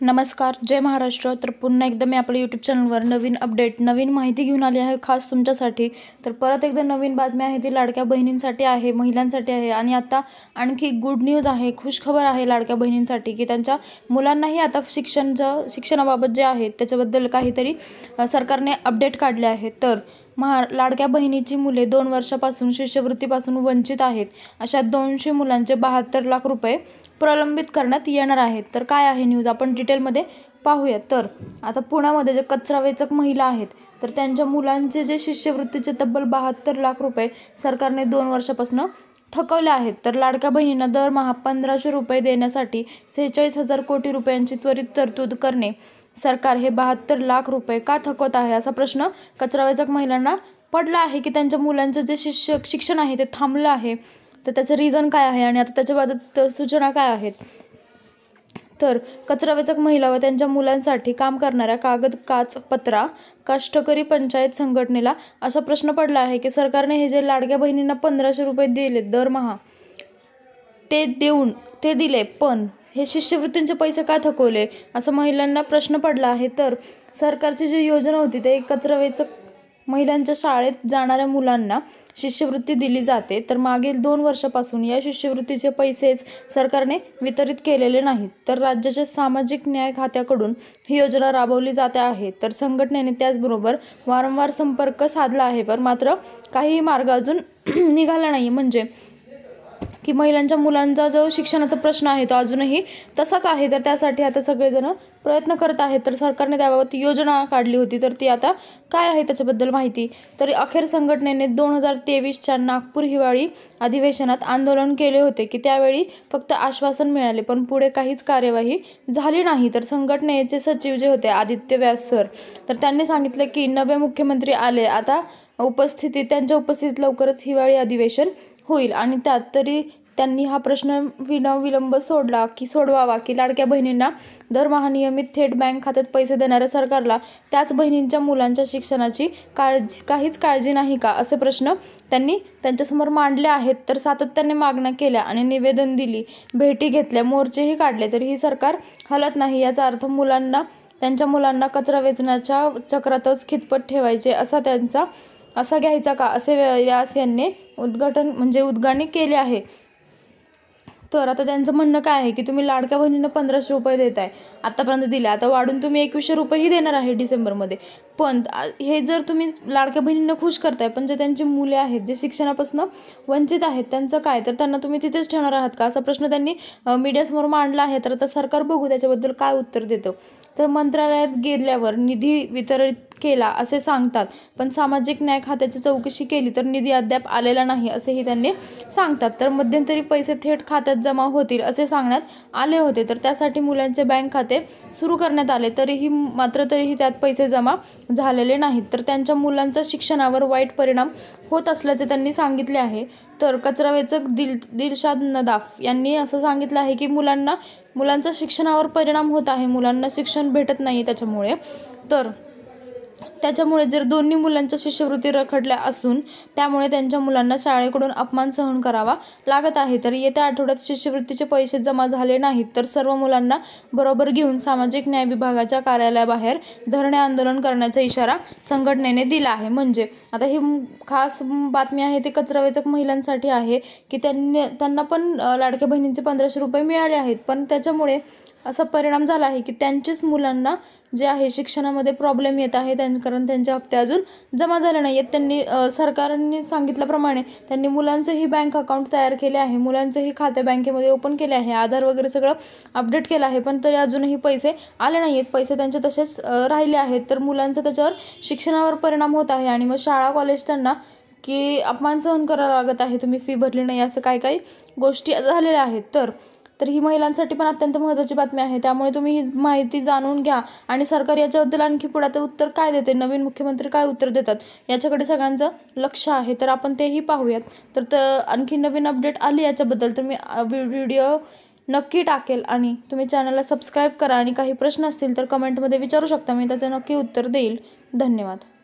नमस्कार, जय महाराष्ट्र. तर पुन्हा एकदा मी आपल्या यूट्यूब चॅनलवर नवीन अपडेट, नवीन माहिती घेऊन आली आहे खास तुमच्यासाठी. तर परत एकदा नवीन बातमी आहे ती लाडक्या बहिणींसाठी आहे, महिलांसाठी आहे. आणि आता आणखी गुड न्यूज आहे, खुशखबर आहे लाडक्या बहिणींसाठी की त्यांच्या मुलांनाही आता शिक्षणाबाबत जे आहे त्याच्याबद्दल काहीतरी सरकारने अपडेट काढले आहे. तर लाडक्या बहिणीची मुले 2 वर्षापासून शिष्यवृत्तीपासून वंचित आहेत. अशा 200 मुलांचे 72 लाख रुपये प्रलंबित करण्यात येणार आहेत. तर काय आहे न्यूज आपण डिटेलमध्ये पाहूया. तर आता पुण्यामध्ये जे कचरा वेचक महिला आहेत तर त्यांच्या मुलांचे जे शिष्यवृत्तीचे तब्बल 72 लाख रुपये सरकारने 2 वर्षापासून थकवले आहेत. तर लाडक्या बहिणींना दरमहा 1500 रुपये देण्यासाठी 46,000 कोटी रुपयांची त्वरित तरतूद करणे. सरकार हे 72 लाख रुपये का थकवत आहे असा प्रश्न कचरा वेचक महिलांना पडला आहे की त्यांच्या मुलांचं जे शिक्षण आहे ते थांबलं आहे. तर त्याचं रिझन काय आहे आणि आता त्याच्याबाबत सूचना काय आहेत. तर कचरा वेचक महिला व त्यांच्या मुलांसाठी काम करणाऱ्या कागद-काच-पत्रा कष्टकरी पंचायत संघटनेला असा प्रश्न पडला आहे की सरकारने हे जे लाडक्या बहिणींना 1500 रुपये दिले दरमहा ते दिले, पण हे शिष्यवृत्तींचे पैसे का थकवले असं महिलांना प्रश्न पडला आहे. तर सरकारची जी योजना होती ते कचरा वेचक महिलांच्या शाळेत जाणाऱ्या मुलांना शिष्यवृत्ती दिली जाते. तर मागील 2 वर्षापासून या शिष्यवृत्तीचे पैसेच सरकारने वितरित केलेले नाहीत. तर राज्याच्या सामाजिक न्याय खात्याकडून ही योजना राबवली जाते आहे. तर संघटनेने त्याचबरोबर वारंवार संपर्क साधला आहे, पण मात्र काही मार्ग अजून निघाला नाही. म्हणजे की महिलांच्या मुलांचा जो शिक्षणाचा प्रश्न आहे तो अजूनही तसाच आहे. तर त्यासाठी आता सगळेजण प्रयत्न करत आहेत. तर सरकारने त्याबाबत योजना काढली होती, तर ती आता काय आहे त्याच्याबद्दल माहिती. तर अखेर संघटनेने 2023च्या नागपूर हिवाळी अधिवेशनात आंदोलन केले होते की त्यावेळी फक्त आश्वासन मिळाले, पण पुढे काहीच कार्यवाही झाली नाही. तर संघटनेचे सचिव जे होते आदित्य व्यास सर, तर त्यांनी सांगितले की नवे मुख्यमंत्री आले, आता त्यांच्या उपस्थितीत लवकरच हिवाळी अधिवेशन होईल आणि त्यात तरी त्यांनी हा प्रश्न विलंब सोडवावा की लाडक्या बहिणींना दरमहा नियमित थेट बँक खात्यात पैसे देणाऱ्या सरकारला त्याच बहिणींच्या मुलांच्या शिक्षणाची काहीच काळजी नाही का, असे प्रश्न त्यांनी त्यांच्यासमोर मांडले आहेत. तर सातत्याने मागण्या केल्या आणि निवेदन दिली, भेटी घेतल्या, मोर्चेही काढले, तरीही सरकार हलत नाही. याचा अर्थ त्यांच्या मुलांना कचरा वेचण्याच्या चक्रातच खितपत ठेवायचे असा घ्यायचा का, असे व्यास यांनी उद्गारणी केली आहे. तर आता त्यांचं म्हणणं काय आहे की तुम्ही लाडक्या बहिणींना 1500 रुपये देताय, आतापर्यंत दिले, आता वाढून तुम्ही 2100 रुपयेही देणार आहे डिसेंबरमध्ये. पण हे जर तुम्ही लाडक्या बहिणींना खुश करताय, पण जे त्यांची मुले आहेत जे शिक्षणापासून वंचित आहेत त्यांचं काय, तर त्यांना तुम्ही तिथेच ठेवणार आहात का, असा प्रश्न त्यांनी मीडियासमोर मांडला आहे. तर आता सरकार बघू त्याच्याबद्दल काय उत्तर देतं. तर मंत्रालयात गेल्यावर निधी वितरित केला असे सांगतात, पण सामाजिक न्याय खात्याची चौकशी केली तर निधी अद्याप आलेला नाही असेही त्यांनी सांगतात. तर मध्यंतरी पैसे थेट खात्यात जमा होतील असे सांगण्यात आले होते. तर त्यासाठी मुलांचे बँक खाते सुरू करण्यात आले, तरीही त्यात पैसे जमा झालेले नाहीत. तर त्यांच्या मुलांच्या शिक्षणावर वाईट परिणाम होत असल्याचे त्यांनी सांगितले आहे. तर कचरा वेचक दिलशाद नदाफ यांनी असं सांगितलं आहे की मुलांच्या शिक्षणावर परिणाम होत आहे, मुलांना शिक्षण भेटत नाही त्याच्यामुळे जर दोन्ही मुलांच्या शिष्यवृत्ती रखडल्या असून त्यामुळे त्यांच्या मुलांना शाळेकडून अपमान सहन करावा लागत आहे. तर येत्या आठवड्यात शिष्यवृत्तीचे पैसे जमा झाले नाहीत तर सर्व मुलांना बरोबर घेऊन सामाजिक न्याय विभागाच्या कार्यालयाबाहेर धरणे आंदोलन करण्याचा इशारा संघटनेने दिला आहे. म्हणजे आता ही खास बातमी आहे ती कचरा वेचक महिलांसाठी आहे की त्यांना पण लाडक्या बहिणींचे 1500 रुपये मिळाले आहेत, पण त्याच्यामुळे असा परिणाम झाला आहे की त्यांच्याच मुलांना जे आहे शिक्षणामध्ये प्रॉब्लेम येत आहे, कारण त्यांचे हप्ते अजून जमा झाले नाही आहेत. सरकारने सांगितल्याप्रमाणे त्यांनी मुलांचंही बँक अकाउंट तयार केले आहे, मुलांचंही खाते बँकेमध्ये ओपन केले आहे, आधार वगैरे सगळं अपडेट केलं आहे, पण तरी अजूनही पैसे आले नाही आहेत, पैसे त्यांचे तसेच राहिले आहेत. तर मुलांचं त्याच्यावर शिक्षणावर परिणाम होत आहे आणि मग शाळा कॉलेज त्यांना की अपमान सहन करावं लागत आहे, तुम्ही फी भरली नाही, असं काही गोष्टी झालेल्या आहेत. तर ही महिलांसाठी पण अत्यंत महत्त्वाची बातमी आहे. त्यामुळे तुम्ही ही माहिती जाणून घ्या आणि सरकार याच्याबद्दल आणखी पुढे आता उत्तर काय देते, नवीन मुख्यमंत्री काय उत्तर देतात याच्याकडे सगळ्यांचं लक्ष आहे. तर आपण तेही पाहूयात. तर आणखी नवीन अपडेट आली याच्याबद्दल तर मी व्हिडिओ नक्की टाकेल आणि तुम्ही चॅनलला सबस्क्राईब करा आणि काही प्रश्न असतील तर कमेंटमध्ये विचारू शकता, मी त्याचं नक्की उत्तर देईल. धन्यवाद.